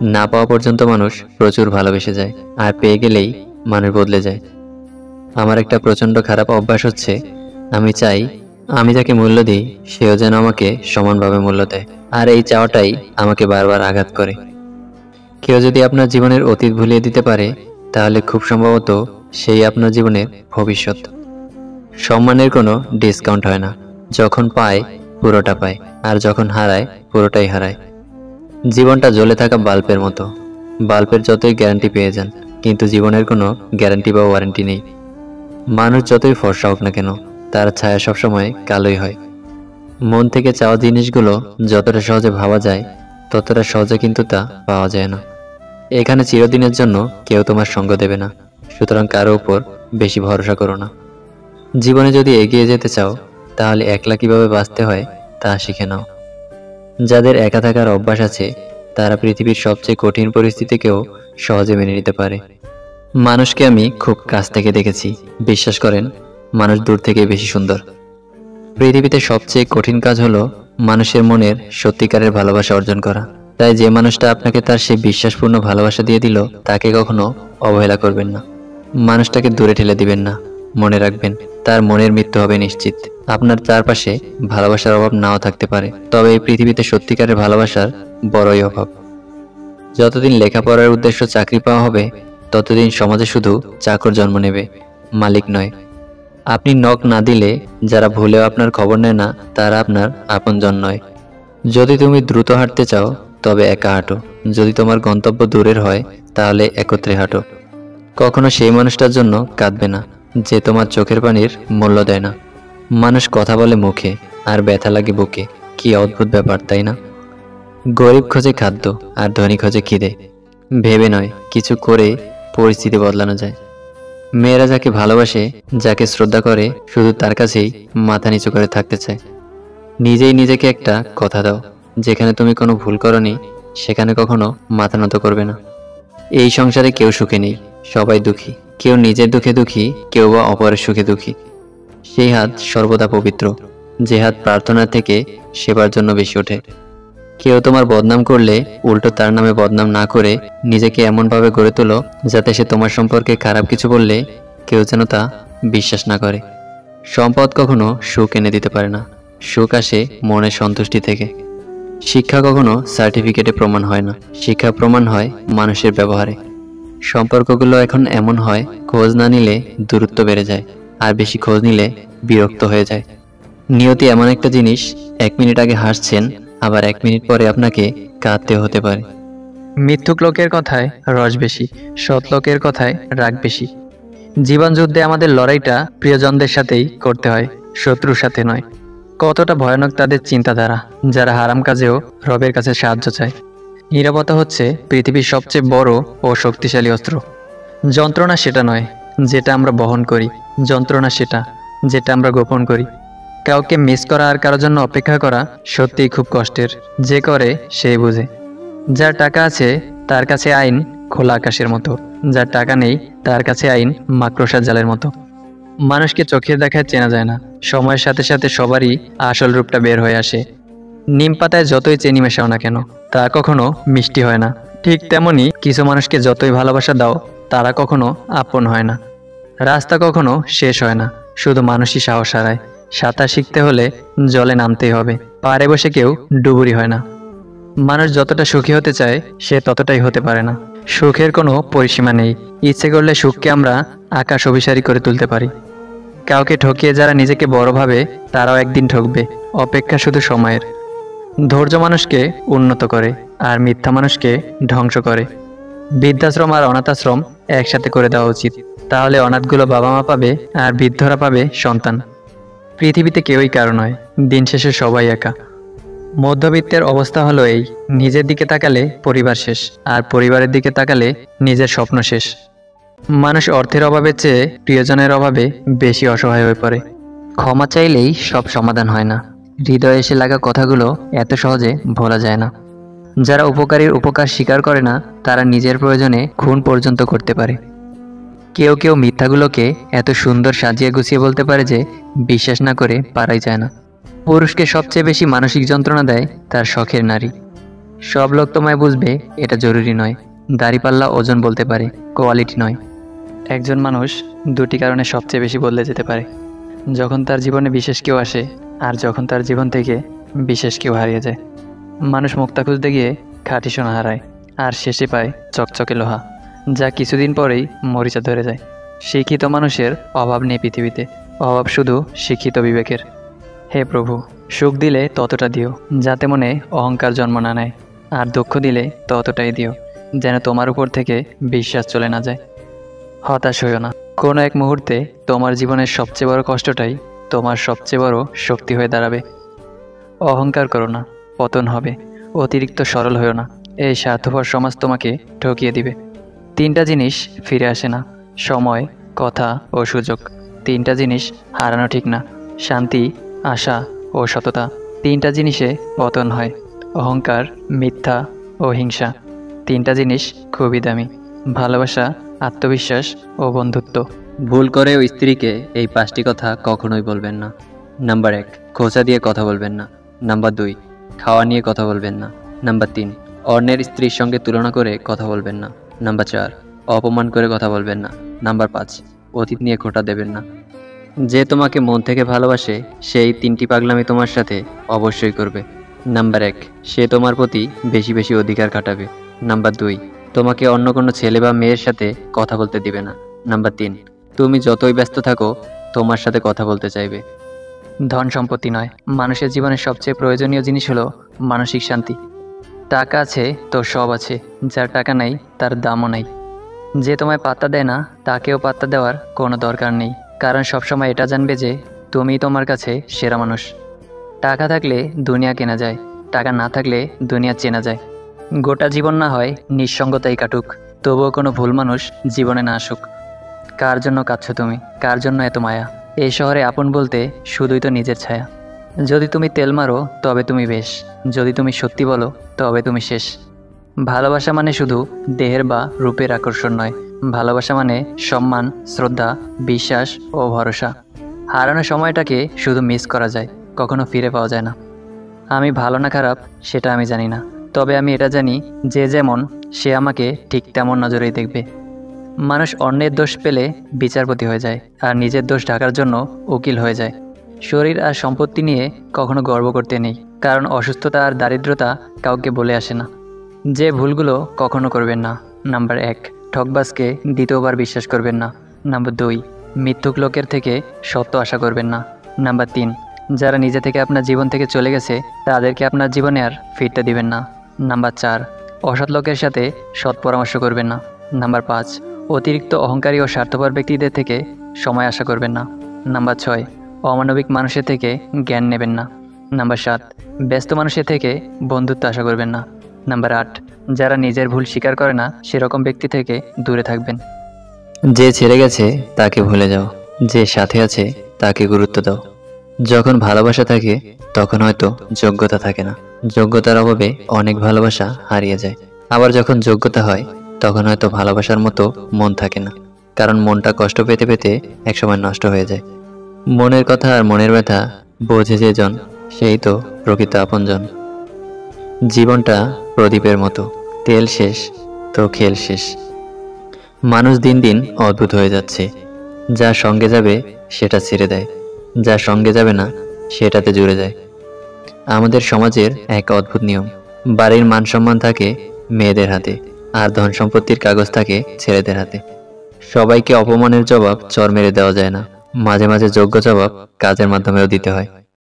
না পাওয়া পর্যন্ত মানুষ প্রচুর ভালোবেসে যায়, আর পেয়ে গেলেই মানুষ বদলে যায়। আমার একটা প্রচণ্ড খারাপ অভ্যাস হচ্ছে, আমি চাই আমি যাকে মূল্য দিই সেও যেন আমাকে সমানভাবে মূল্য দেয়, আর এই চাওয়াটাই আমাকে বারবার আঘাত করে। কেউ যদি আপনার জীবনের অতীত ভুলিয়ে দিতে পারে, তাহলে খুব সম্ভবত সেই আপনার জীবনের ভবিষ্যৎ। সম্মানের কোনো ডিসকাউন্ট হয় না, যখন পায় পুরোটা পায়, আর যখন হারায় পুরোটাই হারায়। জীবনটা জ্বলে থাকা বাল্বের মতো, বাল্বের যতই গ্যারান্টি পেয়ে যান, কিন্তু জীবনের কোনো গ্যারান্টি বা ওয়ারেন্টি নেই। মানুষ যতই ফর্সা হোক না কেন, তার ছায়া সবসময় কালোই হয়। মন থেকে চাওয়া জিনিসগুলো যতটা সহজে ভাবা যায়, ততটা সহজে কিন্তু তা পাওয়া যায় না। এখানে চিরদিনের জন্য কেউ তোমার সঙ্গ দেবে না, সুতরাং কারো উপর বেশি ভরসা করো না। জীবনে যদি এগিয়ে যেতে চাও, তাহলে একলা কিভাবে বাঁচতে হয় তা শিখে নাও। যাদের একা থাকার অভ্যাস আছে, তারা পৃথিবীর সবচেয়ে কঠিন পরিস্থিতিকেও সহজে মেনে নিতে পারে। মানুষকে আমি খুব কাছ থেকে দেখেছি, বিশ্বাস করেন, মানুষ দূর থেকে বেশি সুন্দর। পৃথিবীতে সবচেয়ে কঠিন কাজ হলো মানুষের মনের সত্যিকারের ভালোবাসা অর্জন করা। তাই যে মানুষটা আপনাকে তার সেই বিশ্বাসপূর্ণ ভালোবাসা দিয়ে দিল, তাকে কখনো অবহেলা করবেন না। মানুষটাকে দূরে ঠেলে দিবেন না। মনে রাখবেন, তার মনের মৃত্যু হবে নিশ্চিত। আপনার চারপাশে ভালোবাসার অভাব নাও থাকতে পারে, তবে এই পৃথিবীতে সত্যিকারের ভালোবাসার বড়ই অভাব। যতদিন লেখাপড়ার উদ্দেশ্য চাকরি পাওয়া হবে, ততদিন সমাজে শুধু চাকর জন্ম নেবে, মালিক নয়। আপনি নখ না দিলে যারা ভুলেও আপনার খবর নেয় না, তারা আপনার আপনজন নয়। যদি তুমি দ্রুত হাঁটতে চাও, তবে একা হাঁটো। যদি তোমার গন্তব্য দূরের হয়, তাহলে একত্রে হাঁটো। কখনো সেই মানুষটার জন্য কাঁদবে না, যে তোমার চোখের পানির মূল্য দেয় না। মানুষ কথা বলে মুখে, আর ব্যথা লাগে বুকে। কি অদ্ভুত ব্যাপার, তাই না? গরিব খোঁজে খাদ্য, আর ধনী খোঁজে খিদে। ভেবে নয়, কিছু করে পরিস্থিতি বদলানো যায়। মেয়েরা যাকে ভালোবাসে, যাকে শ্রদ্ধা করে, শুধু তার কাছেই মাথা নিচু করে থাকতে চায়। নিজেই নিজেকে একটা কথা দাও, যেখানে তুমি কোনো ভুল করনি, সেখানে কখনো মাথা নত করবে না। এই সংসারে কেউ সুখে নেই, সবাই দুঃখী। কেউ নিজের দুঃখে দুঃখী, কেউ বা অপরের সুখে দুঃখী। সেই হাত সর্বদা পবিত্র, যে হাত প্রার্থনা থেকে সেবার জন্য বেশি ওঠে। কেউ তোমার বদনাম করলে উল্টো তার নামে বদনাম না করে নিজেকে এমনভাবে গড়ে তোলো, যাতে সে তোমার সম্পর্কে খারাপ কিছু বললে কেউ যেন তা বিশ্বাস না করে। সম্পদ কখনো সুখ এনে দিতে পারে না, সুখ আসে মনের সন্তুষ্টি থেকে। শিক্ষা কখনো সার্টিফিকেটে প্রমাণ হয় না, শিক্ষা প্রমাণ হয় মানুষের ব্যবহারে। সম্পর্কগুলো এখন এমন হয়, খোঁজ না নিলে দূরত্ব বেড়ে যায়, আর বেশি খোঁজ নিলে বিরক্ত হয়ে যায়। নিয়তি এমন একটা জিনিস, 1 মিনিট আগে হাসছেন, আবার 1 মিনিট পরে আপনাকে কাঁদতে হতে পারে। মিথ্যুক লোকের কথায় রস বেশি, সৎ লোকের কথায় রাগ বেশি। জীবন যুদ্ধে আমাদের লড়াইটা প্রিয়জনদের সাথেই করতে হয়, শত্রুর সাথে নয়। কতটা ভয়ানক তাদের চিন্তাধারা, যারা হারাম কাজেও রবের কাছে সাহায্য চায়। নীরবতা হচ্ছে পৃথিবীর সবচেয়ে বড় ও শক্তিশালী অস্ত্র। যন্ত্রণা সেটা নয় যেটা আমরা বহন করি, যন্ত্রণা সেটা যেটা আমরা গোপন করি। কাউকে মিস করা আর কারোর জন্য অপেক্ষা করা সত্যিই খুব কষ্টের। যে করে সেই বুঝে। যার টাকা আছে তার কাছে আইন খোলা আকাশের মতো, যার টাকা নেই তার কাছে আইন মাকড়সার জালের মতো। মানুষকে চোখের দেখায় চেনা যায় না, সময়ের সাথে সাথে সবারই আসল রূপটা বের হয়ে আসে। নিম পাতায় যতই চিনি মেশাও না কেন, তা কখনো মিষ্টি হয় না। ঠিক তেমনি কিছু মানুষকে যতই ভালোবাসা দাও, তারা কখনো আপন হয় না। রাস্তা কখনো শেষ হয় না, শুধু মানুষই সাহস হারায়। সাঁতার শিখতে হলে জলে নামতেই হবে, পাড়ে বসে কেউ ডুবুরি হয় না। মানুষ যতটা সুখী হতে চায়, সে ততটাই হতে পারে না। সুখের কোনো পরিসীমা নেই, ইচ্ছে করলে সুখকে আমরা আকাশ অভিসারী করে তুলতে পারি। কাউকে ঠকিয়ে যারা নিজেকে বড় ভাবে, তারাও একদিন ঠকবে, অপেক্ষা শুধু সময়ের। ধৈর্য মানুষকে উন্নত করে, আর মিথ্যা মানুষকে ধ্বংস করে। বৃদ্ধাশ্রম আর অনাথাশ্রম একসাথে করে দেওয়া উচিত, তাহলে অনাথগুলো বাবা মা পাবে, আর বৃদ্ধরা পাবে সন্তান। পৃথিবীতে কেউই কারো নয়, দিন শেষে সবাই একা। মধ্যবিত্তের অবস্থা হলো এই, নিজের দিকে তাকালে পরিবার শেষ, আর পরিবারের দিকে তাকালে নিজের স্বপ্ন শেষ। মানুষ অর্থের অভাবের চেয়ে প্রিয়জনের অভাবে বেশি অসহায় হয়ে পড়ে। ক্ষমা চাইলেই সব সমাধান হয় না, হৃদয়ে এসে লাগা কথাগুলো এত সহজে ভোলা যায় না। যারা উপকারীর উপকার স্বীকার করে না, তারা নিজের প্রয়োজনে খুন পর্যন্ত করতে পারে। কেউ কেউ মিথ্যাগুলোকে এত সুন্দর সাজিয়ে গুছিয়ে বলতে পারে যে বিশ্বাস না করে পারাই যায় না। পুরুষকে সবচেয়ে বেশি মানসিক যন্ত্রণা দেয় তার শখের নারী। সব লোক তোমায় বুঝবে এটা জরুরি নয়। দাড়িপাল্লা ওজন বলতে পারে, কোয়ালিটি নয়। একজন মানুষ দুটি কারণে সবচেয়ে বেশি বদলে যেতে পারে: যখন তার জীবনে বিশেষ কেউ আসে, আর যখন তার জীবন থেকে বিশেষ কেউ হারিয়ে যায়। মানুষ মুক্তা খুঁজতে গিয়ে খাঁটি সোনা হারায়, আর শেষে পায় চকচকে লোহা, যা কিছুদিন পরেই মরিচা ধরে যায়। শিক্ষিত মানুষের অভাব নেই পৃথিবীতে, অভাব শুধু শিক্ষিত বিবেকের। হে প্রভু, সুখ দিলে ততটা দিও যাতে মনে অহংকার জন্ম না নেয়, আর দুঃখ দিলে ততটাই দিও যেন তোমার উপর থেকে বিশ্বাস চলে না যায়। হতাশ হইও না। কোনো এক মুহূর্তে তোমার জীবনের সবচেয়ে বড় কষ্টটাই তোমার সবচেয়ে বড় শক্তি হয়ে দাঁড়াবে। অহংকার করো না, পতন হবে। অতিরিক্ত সরল হইও না, এই স্বার্থপর সমাজ তোমাকে ঠকিয়ে দিবে। তিনটা জিনিস ফিরে আসে না: সময়, কথা ও সুযোগ। তিনটা জিনিস হারানো ঠিক না: শান্তি, আশা ও সততা। তিনটা জিনিসে পতন হয়: অহংকার, মিথ্যা ও হিংসা। তিনটা জিনিস খুবই দামি: ভালোবাসা, আত্মবিশ্বাস ও বন্ধুত্ব। ভুল করে ওই স্ত্রীকে এই 5টি কথা কখনোই বলবেন না। নাম্বার 1, খোঁচা দিয়ে কথা বলবেন না। নাম্বার 2, খাওয়া নিয়ে কথা বলবেন না। নাম্বার 3, অন্যের স্ত্রীর সঙ্গে তুলনা করে কথা বলবেন না। নাম্বার 4, অপমান করে কথা বলবেন না। নাম্বার 5, অতীত নিয়ে খোঁটা দেবেন না। যে তোমাকে মন থেকে ভালোবাসে সেই 3টি পাগলামি তোমার সাথে অবশ্যই করবে। নাম্বার 1, সে তোমার প্রতি বেশি বেশি অধিকার খাটাবে। নাম্বার 2, তোমাকে অন্য কোনো ছেলে বা মেয়ের সাথে কথা বলতে দিবে না। নাম্বার 3, তুমি যতই ব্যস্ত থাকো তোমার সাথে কথা বলতে চাইবে। ধন সম্পত্তি নয়, মানুষের জীবনের সবচেয়ে প্রয়োজনীয় জিনিস হলো মানসিক শান্তি। টাকা আছে তো সব আছে, যার টাকা নাই তার দামও নাই। যে তোমায় পাত্তা দেয় না তাকেও পাত্তা দেওয়ার কোনো দরকার নেই, কারণ সবসময় এটা জানবে যে তুমিই তোমার কাছে সেরা মানুষ। টাকা থাকলে দুনিয়া কেনা যায়, টাকা না থাকলে দুনিয়া চেনা যায়। গোটা জীবন না হয় নিঃসঙ্গতাই কাটুক, তবুও কোনো ভুল মানুষ জীবনে না আসুক। কার জন্য কাঁদছো তুমি? কার জন্য এত মায়া? এই শহরে আপন বলতে শুধুই তো নিজের ছায়া। যদি তুমি তেল মারো তবে তুমি বেশ, যদি তুমি সত্যি বলো তবে তুমি শেষ। ভালোবাসা মানে শুধু দেহের বা রূপের আকর্ষণ নয়, ভালোবাসা মানে সম্মান, শ্রদ্ধা, বিশ্বাস ও ভরসা। হারানো সময়টাকে শুধু মিস করা যায়, কখনো ফিরে পাওয়া যায় না। আমি ভালো না খারাপ সেটা আমি জানি না, তবে আমি এটা জানি যে যেমন সে আমাকে ঠিক তেমন নজরেই দেখবে। মানুষ অন্যের দোষ পেলে বিচারপতি হয়ে যায়, আর নিজের দোষ ঢাকার জন্য উকিল হয়ে যায়। শরীর আর সম্পত্তি নিয়ে কখনো গর্ব করতে নেই, কারণ অসুস্থতা আর দারিদ্রতা কাউকে বলে আসে না। যে ভুলগুলো কখনো করবেন না: নাম্বার 1, ঠকবাজকে দ্বিতীয়বার বিশ্বাস করবেন না। নাম্বার 2, মিথ্যুক লোকের থেকে সত্য আশা করবেন না। নাম্বার 3, যারা নিজে থেকে আপনার জীবন থেকে চলে গেছে তাদেরকে আপনার জীবনে আর ফিরতে দিবেন না। নাম্বার 4, অসৎ লোকের সাথে সৎ পরামর্শ করবেন না। নাম্বার 5, অতিরিক্ত অহংকারী ও স্বার্থপর ব্যক্তিদের থেকে সময় আশা করবেন না। নাম্বার 6, অমানবিক মানুষের থেকে জ্ঞান নেবেন না। নাম্বার 7, ব্যস্ত মানুষের থেকে বন্ধুত্ব আশা করবেন না। নাম্বার 8, যারা নিজের ভুল স্বীকার করে না সেরকম ব্যক্তি থেকে দূরে থাকবেন। যে ছেড়ে গেছে তাকে ভুলে যাও, যে সাথে আছে তাকে গুরুত্ব দাও। যখন ভালোবাসা থাকে তখন হয়তো যোগ্যতা থাকে না, যোগ্যতার অভাবে অনেক ভালোবাসা হারিয়ে যায়। আবার যখন যোগ্যতা হয় তখন হয়তো ভালোবাসার মতো মন থাকে না, কারণ মনটা কষ্ট পেতে পেতে একসময় নষ্ট হয়ে যায়। মনের কথা আর মনের ব্যথা বোঝে যেজন, সেই তো প্রকৃত আপনজন। জীবনটা প্রদীপের মতো, তেল শেষ তো খেল শেষ। মানুষ দিন দিন অদ্ভুত হয়ে যাচ্ছে, যা সঙ্গে যাবে সেটা ছেড়ে দেয়, যা সঙ্গে যাবে না সেটাতে জুড়ে যায়। আমাদের সমাজের এক অদ্ভুত নিয়ম: বাড়ির মান সম্মান থাকে মেয়েদের হাতে, আর ধন সম্পত্তির কাগজ থাকে ছেলেদের হাতে। সবাইকে অপমানের জবাব চর মেরে দেওয়া যায় না, মাঝে মাঝে যোগ্য জবাব কাজের মাধ্যমেও দিতে হয়।